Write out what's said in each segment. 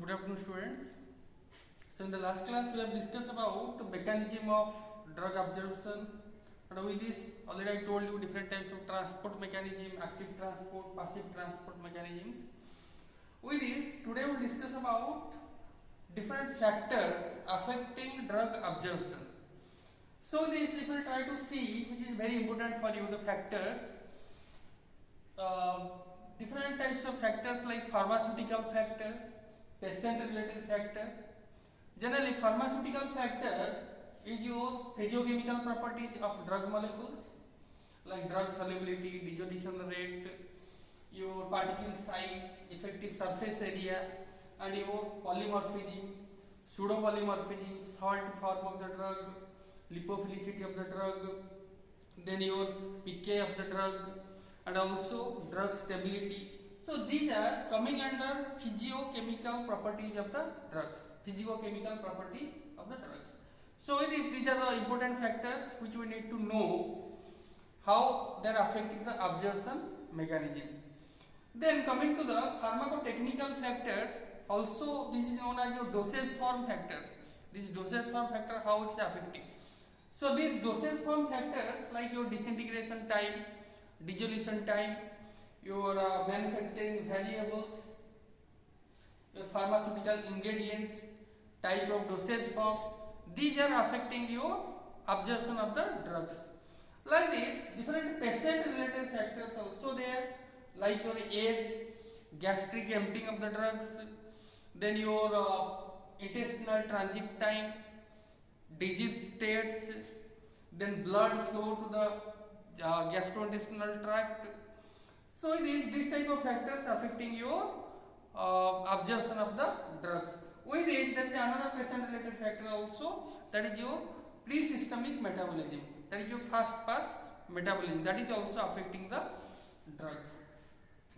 Good afternoon, students. So in the last class we have discussed about the mechanism of drug absorption, and with this already I told you different types of transport mechanism, active transport, passive transport mechanisms. With this today we will discuss about different factors affecting drug absorption. So this if we try to see, which is very important for you, the factors, uh, different types of factors like pharmaceutical factor, patient related factor. Generally, pharmaceutical factor is your physiochemical properties of drug molecules like drug solubility, dissolution rate, your particle size, effective surface area, and your polymorphism, pseudopolymorphism, salt form of the drug, lipophilicity of the drug, then your PK of the drug, and also drug stability. So these are coming under physiochemical properties of the drugs. Physiochemical property of the drugs. So these are the important factors which we need to know how they are affecting the absorption mechanism. Then coming to the pharmacotechnical factors, also this is known as your dosage form factors. This dosage form factor, how it is affecting. So these dosage form factors like your disintegration time, dissolution time, your manufacturing variables, your pharmaceutical ingredients, type of dosage form, these are affecting your absorption of the drugs. Like this, different patient related factors also there, like your age, gastric emptying of the drugs, then your intestinal transit time, disease states, then blood flow to the gastrointestinal tract. So this type of factors affecting your absorption of the drugs. With this, there is another patient related factor also, that is your pre-systemic metabolism, that is your fast pass metabolism, that is also affecting the drugs,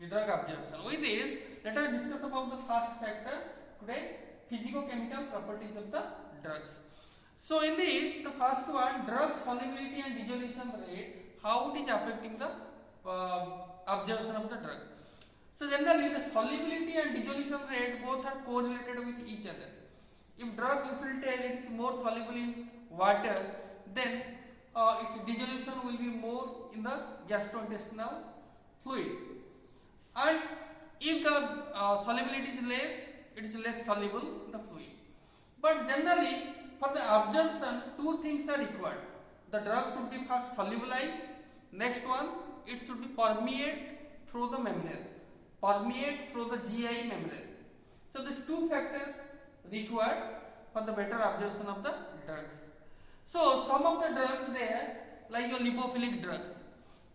the drug absorption. With this, let us discuss about the first factor today, physicochemical properties of the drugs. So in this, the first one, drug solubility and dissolution rate, how it is affecting the absorption of the drug. So generally, the solubility and dissolution rate both are correlated with each other. If drug, if you tell it is more soluble in water, then its dissolution will be more in the gastrointestinal fluid. And if the solubility is less, it is less soluble in the fluid. But generally, for the absorption, two things are required. The drug should be first solubilized. Next one, it should be permeate through the membrane. Permeate through the GI membrane. So these two factors required for the better absorption of the drugs. So some of the drugs there, like your lipophilic drugs.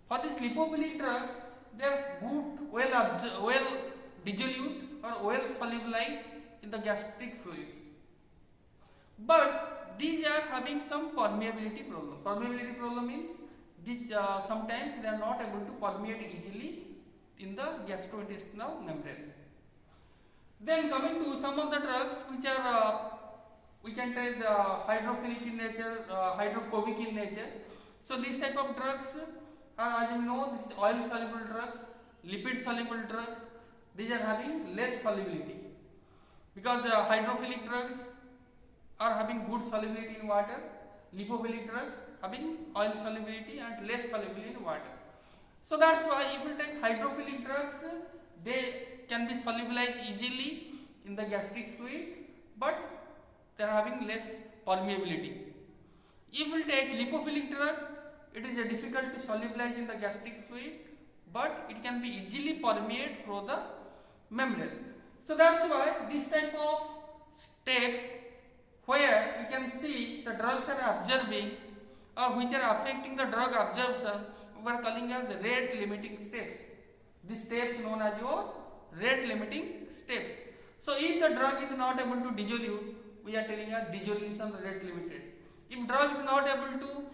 For these lipophilic drugs, they are good, well dissolute or well solubilized in the gastric fluids. But these are having some permeability problem. Permeability problem means these sometimes they are not able to permeate easily in the gastrointestinal membrane. Then coming to some of the drugs which are we can take the hydrophilic in nature, hydrophobic in nature. So these type of drugs are, as you know, this oil soluble drugs, lipid soluble drugs. These are having less solubility because hydrophilic drugs are having good solubility in water. Lipophilic drugs having oil solubility and less solubility in water. So that's why if you take hydrophilic drugs, they can be solubilized easily in the gastric fluid, but they are having less permeability. If you take lipophilic drug, it is difficult to solubilize in the gastric fluid, but it can be easily permeate through the membrane. So that's why this type of steps where you can see the drugs are absorbing or which are affecting the drug absorption, we are calling as rate limiting steps. These steps known as your rate limiting steps. So if the drug is not able to dissolve, we are telling as dissolution rate limited. If drug is not able to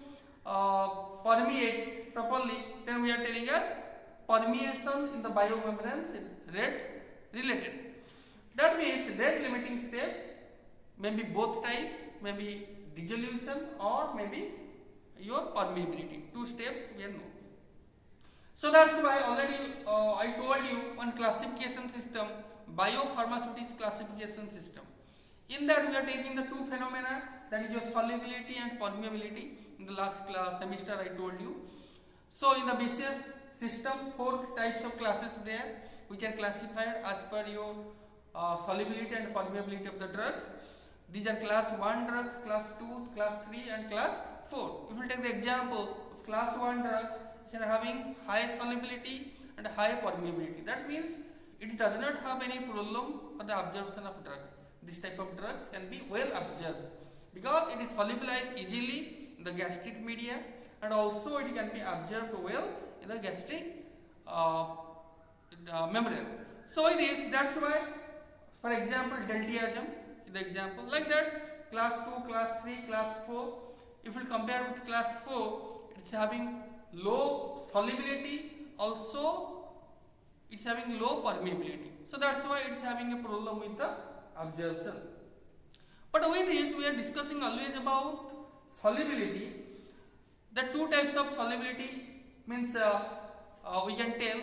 permeate properly, then we are telling as permeation in the biomembranes rate related. That means rate limiting step may be both types, maybe dissolution or maybe your permeability. Two steps we know. So that's why already I told you one classification system biopharmaceutics classification system. In that we are taking the two phenomena, that is your solubility and permeability. In the last class semester I told you. So in the BCS system, four types of classes there, which are classified as per your solubility and permeability of the drugs. These are class 1 drugs, class 2, class 3 and class 4. If you take the example of class 1 drugs, which are having high solubility and high permeability. That means it does not have any problem for the absorption of drugs. This type of drugs can be well absorbed because it is solubilized easily in the gastric media, and also it can be absorbed well in the gastric membrane. So it is, that's why, for example, deltiazem is the example. Like that, class 2, class 3, class 4. If you compare with class 4, it's having low solubility, also it's having low permeability. So that's why it's having a problem with the absorption. But with this, we are discussing always about solubility. The two types of solubility means we can tell,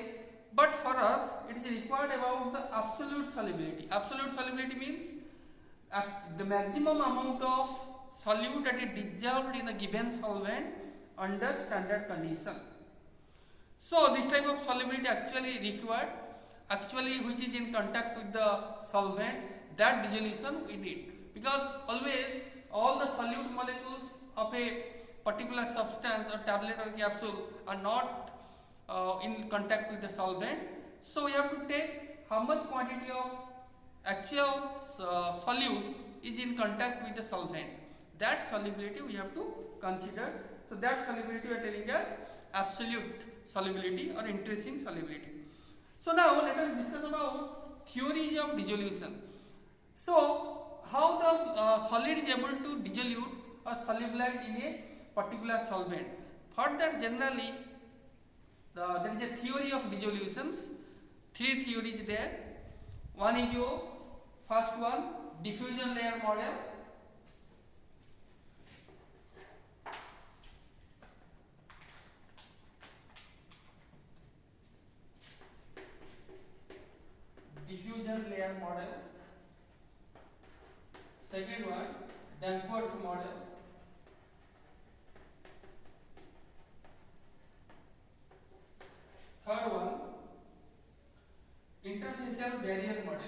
but for us it is required about the absolute solubility. Absolute solubility means the maximum amount of solute that is dissolved in a given solvent under standard condition. So this type of solubility actually required, actually which is in contact with the solvent, that dissolution we need, because always all the solute molecules of a particular substance or tablet or capsule are not in contact with the solvent. So we have to take how much quantity of actual solute is in contact with the solvent. That solubility we have to consider. So that solubility we are telling as absolute solubility or intrinsic solubility. So now let us discuss about theories of dissolution. So how the solid is able to dissolve or solubilize in a particular solvent. For that, generally there is a theory of dissolutions. Three theories there. One is your first one, diffusion layer model. Diffusion layer model. Second one, Danforth's model. Third one, interfacial barrier model.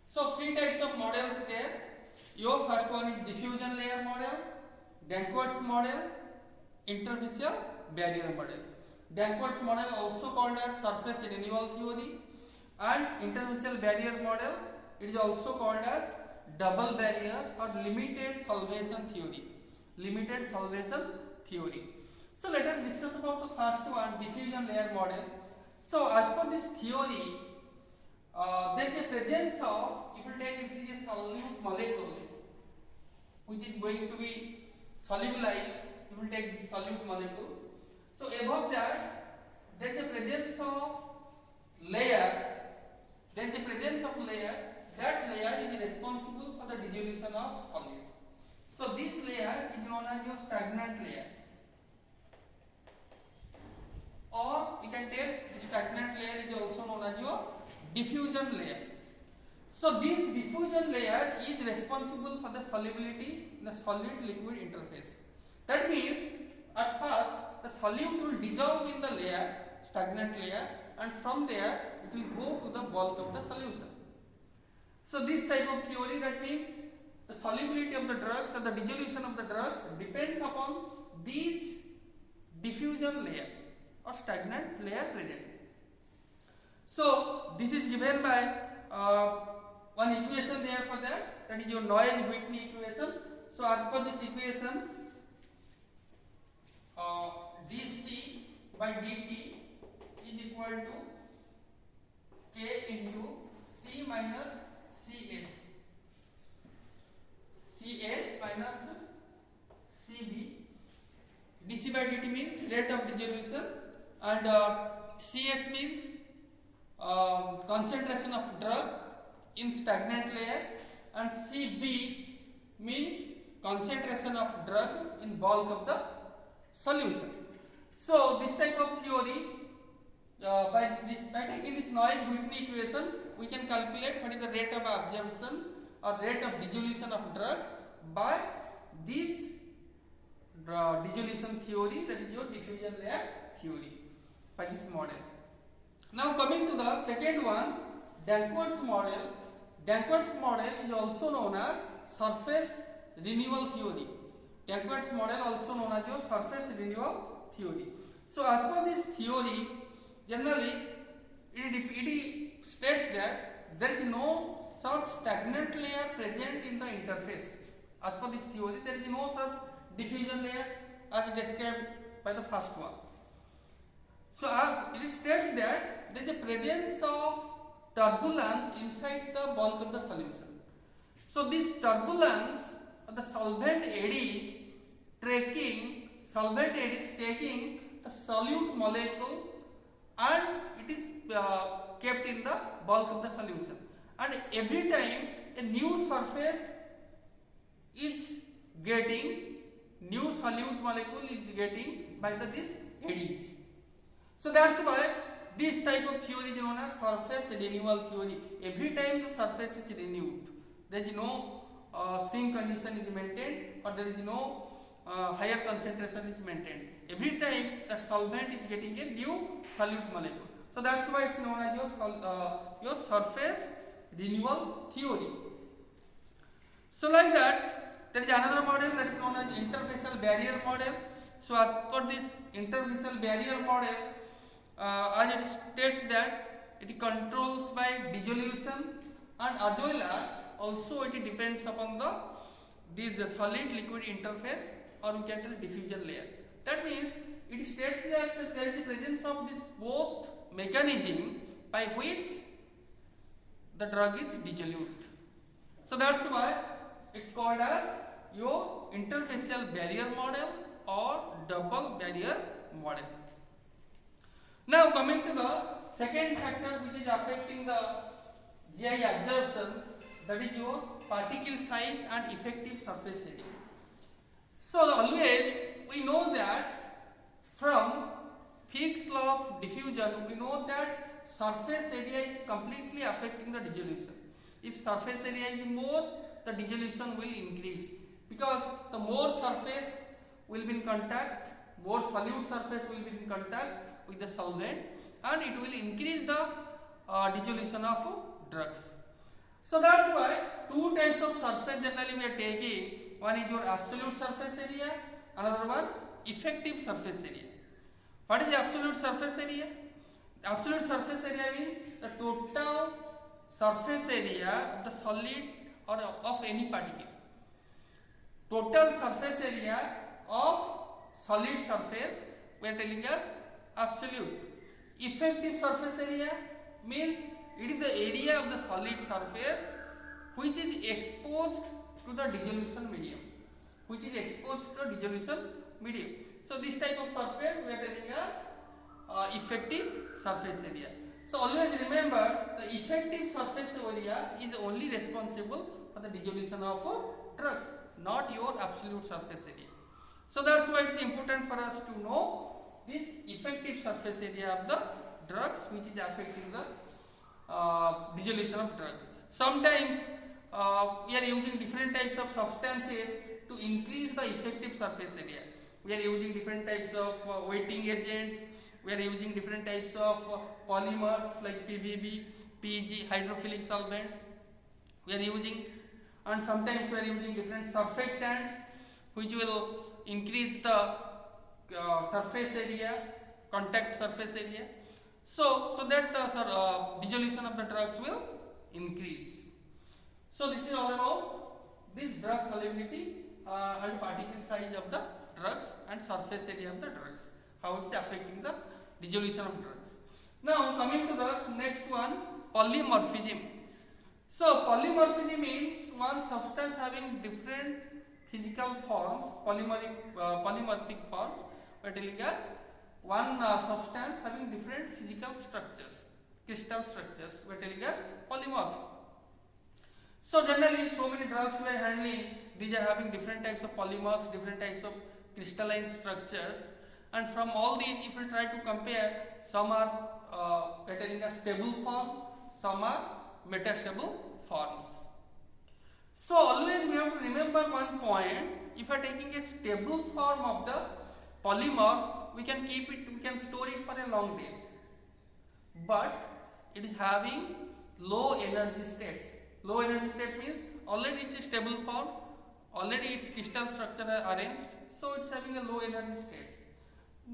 So three types of models there. Your first one is diffusion layer model, Danforth's model, interfacial barrier model. Danforth's model also called as surface renewal theory, and interfacial barrier model, it is also called as double barrier or limited solvation theory. Limited solvation theory. So let us discuss about the first one, diffusion layer model. So as per this theory, there is a presence of, if you take this is a solute molecule which is going to be solubilized, you will take this solute molecule. So above that, there is a presence of layer. There is a presence of layer. That layer is responsible for the dissolution of solids. So this layer is known as your stagnant layer, or you can tell this stagnant layer is also known as your diffusion layer. So this diffusion layer is responsible for the solubility in the solid liquid interface. That means at first the solute will dissolve in the layer, stagnant layer, and from there it will go to the bulk of the solution. So this type of theory, that means the solubility of the drugs or the dissolution of the drugs depends upon these diffusion layer or stagnant layer present. So this is given by one equation there for that, that is your Noyes-Whitney equation. So as per this equation, dC by dt is equal to K into C minus Cs. Cs minus Cb. dC by dt means rate of dissolution, and Cs means concentration of drug in stagnant layer, and Cb means concentration of drug in bulk of the solution. So this type of theory, by taking this Noyes-Whitney equation, we can calculate what is the rate of absorption or rate of dissolution of drugs by this dissolution theory, that is your diffusion layer theory, by this model. Now coming to the second one, Danckwerts model. Danckwerts model is also known as surface renewal theory. Danckwerts model also known as your surface renewal theory. So as per this theory, generally it states that there is no such stagnant layer present in the interface. As per this theory, there is no such diffusion layer as described by the first one. So it states that there is a presence of turbulence inside the bulk of the solution. So this turbulence, the solvent eddies taking the solute molecule and it is kept in the bulk of the solution, and every time a new surface is getting, new solute molecule is getting by this eddies. So that's why this type of theory is known as surface renewal theory. Every time the surface is renewed, there is no sink condition is maintained, or there is no higher concentration is maintained. Every time the solvent is getting a new solute molecule. So that's why it's known as your surface renewal theory. So like that, there is another model that is known as interfacial barrier model. So as per this interfacial barrier model, as it states that it controls by dissolution, and as well as also it depends upon this solid liquid interface, or we can tell diffusion layer. That means it states that there is a presence of this both mechanism by which the drug is dissolved. So that's why it's called as your interfacial barrier model or double barrier model. Now coming to the second factor which is affecting the GI absorption, that is your particle size and effective surface area. So always we know that from Fick's law of diffusion, we know that surface area is completely affecting the dissolution. If surface area is more, the dissolution will increase, because the more surface will be in contact, more solute surface will be in contact with the solvent, and it will increase the dissolution of drugs. So that's why two types of surface generally we are taking. One is your absolute surface area, another one effective surface area. What is absolute surface area? Absolute surface area means the total surface area of the solid or of any particle. Total surface area of solid surface we are telling as absolute. Effective surface area means it is the area of the solid surface which is exposed to the dissolution medium. So this type of surface we are telling as effective surface area. So always remember, the effective surface area is only responsible for the dissolution of drugs, not your absolute surface area. So that's why it's important for us to know this effective surface area of the drugs which is affecting the dissolution of drugs. Sometimes we are using different types of substances to increase the effective surface area. We are using different types of wetting agents. We are using different types of polymers like PVB, PEG, hydrophilic solvents. We are using, and sometimes we are using different surfactants which will increase the surface area, contact surface area, so that the dissolution of the drugs will increase. So this is all about this drug solubility and particle size of the drugs and surface area of the drugs, how it's affecting the dissolution of drugs. Now coming to the next one, polymorphism. So polymorphism means one substance having different physical forms, polymorphic forms, we are telling as one substance having different physical structures, crystal structures, we are telling as polymorphs. So generally so many drugs we are handling, these are having different types of polymers, different types of crystalline structures, and from all these if we try to compare, some are attaining a stable form, some are metastable forms. So always we have to remember one point: if you are taking a stable form of the polymer, we can keep it, we can store it for a long days, but it is having low energy states. Low energy state means already it's a stable form, already its crystal structure are arranged, so it's having a low energy states,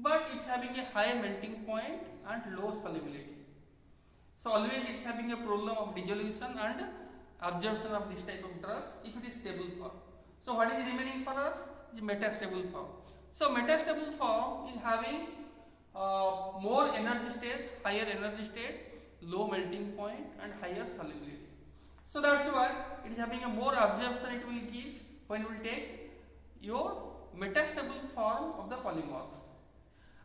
but it's having a high melting point and low solubility. So always it's having a problem of dissolution and absorption of this type of drugs if it is stable form. So what is remaining for us? The metastable form. So metastable form is having more energy state, higher energy state, low melting point and higher solubility. So that's why it is having a more absorption it will give when we take your metastable form of the polymorph.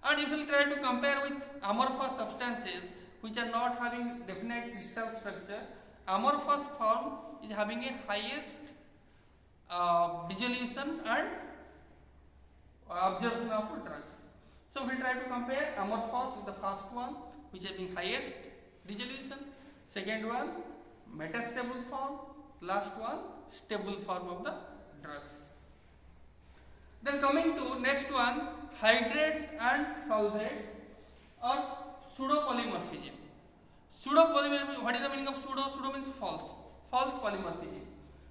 And if we try to compare with amorphous substances which are not having definite crystal structure, amorphous form is having a highest dissolution and absorption of drugs. So we try to compare amorphous with the first one, which is having highest dissolution, second one metastable form, last one stable form of the drugs. Then coming to next one, hydrates and solvates or pseudopolymorphism. Pseudopolymorphism, what is the meaning of pseudo? Pseudo means false, false polymorphism.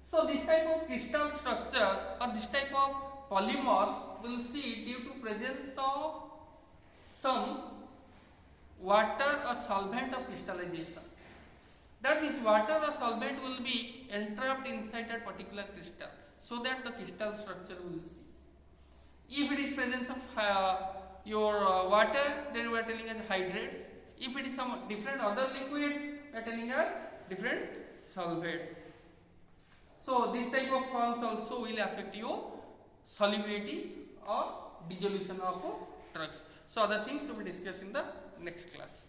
So this type of crystal structure or this type of polymorph will see due to presence of some water or solvent of crystallization. That means water or solvent will be entrapped inside that particular crystal, so that the crystal structure will see. If it is presence of your water, then we are telling as hydrates. If it is some different other liquids, we are telling as different solvates. So this type of forms also will affect your solubility or dissolution of drugs. So other things we will discuss in the next class.